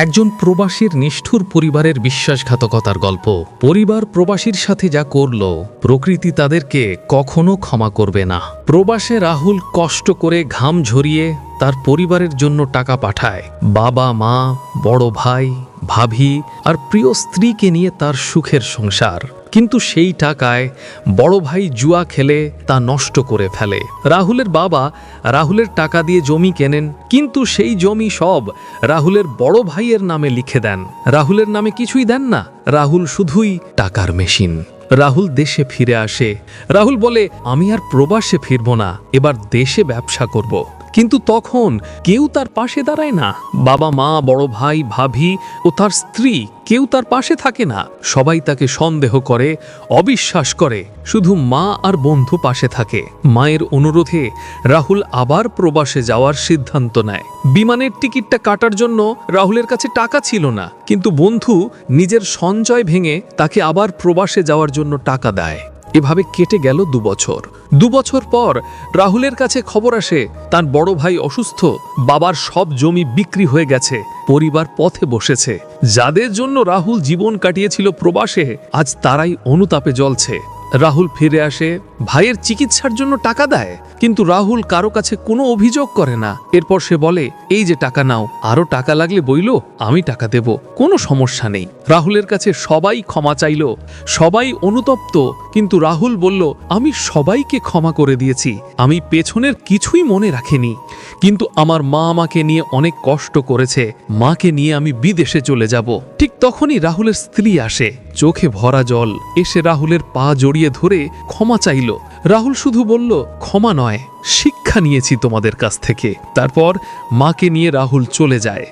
একজন প্রবাসীর নিষ্ঠুর পরিবারের বিশ্বাসঘাতকতার গল্প। পরিবার প্রবাসীর সাথে যা করল, প্রকৃতি তাদেরকে কখনো ক্ষমা করবে না। প্রবাসে রাহুল কষ্ট করে ঘাম ঝরিয়ে তার পরিবারের জন্য টাকা পাঠায়। বাবা, মা, বড় ভাই, ভাবি আর প্রিয় স্ত্রীকে নিয়ে তার সুখের সংসার। কিন্তু সেই টাকায় বড় ভাই জুয়া খেলে তা নষ্ট করে ফেলে। রাহুলের বাবা রাহুলের টাকা দিয়ে জমি কেনেন, কিন্তু সেই জমি সব রাহুলের বড় ভাইয়ের নামে লিখে দেন। রাহুলের নামে কিছুই দেন না। রাহুল শুধুই টাকার মেশিন। রাহুল দেশে ফিরে আসে। রাহুল বলে, আমি আর প্রবাসে ফিরব না, এবার দেশে ব্যবসা করব। কিন্তু তখন কেউ তার পাশে দাঁড়ায় না। বাবা, মা, বড় ভাই, ভাবি ও তার স্ত্রী কেউ তার পাশে থাকে না। সবাই তাকে সন্দেহ করে, অবিশ্বাস করে। শুধু মা আর বন্ধু পাশে থাকে। মায়ের অনুরোধে রাহুল আবার প্রবাসে যাওয়ার সিদ্ধান্ত নেয়। বিমানের টিকিটটা কাটার জন্য রাহুলের কাছে টাকা ছিল না, কিন্তু বন্ধু নিজের সঞ্চয় ভেঙে তাকে আবার প্রবাসে যাওয়ার জন্য টাকা দেয়। এভাবে কেটে গেল 2 বছর। 2 বছর পর রাহুলের কাছে খবর আসে তার বড় ভাই অসুস্থ, বাবার সব জমি বিক্রি হয়ে গেছে, পরিবার পথে বসেছে। যাদের জন্য রাহুল জীবন কাটিয়েছিল প্রবাসে, আজ তারাই অনুতাপে জ্বলছে। রাহুল ফিরে আসে, ভাইয়ের চিকিৎসার জন্য টাকা দেয়, কিন্তু রাহুল কারো কাছে কোনো অভিযোগ করে না। এরপর সে বলে, এই যে টাকা নাও, আরো টাকা লাগলে বইলো, আমি টাকা দেব, কোনো সমস্যা নেই। রাহুলের কাছে সবাই ক্ষমা চাইল, সবাই অনুতপ্ত, কিন্তু রাহুল বলল, আমি সবাইকে ক্ষমা করে দিয়েছি, আমি পেছনের কিছুই মনে রাখিনি। কিন্তু আমার মা আমাকে নিয়ে অনেক কষ্ট করেছে, মাকে নিয়ে আমি বিদেশে চলে যাব। ঠিক তখনই রাহুলের স্ত্রী আসে, চোখে ভরা জল, এসে রাহুলের পা জড়িয়ে ধরে ক্ষমা চাইল। রাহুল শুধু বলল, ক্ষমা নয়, শিক্ষা নিয়েছি তোমাদের কাছ থেকে। তারপর মাকে নিয়ে রাহুল চলে যায়।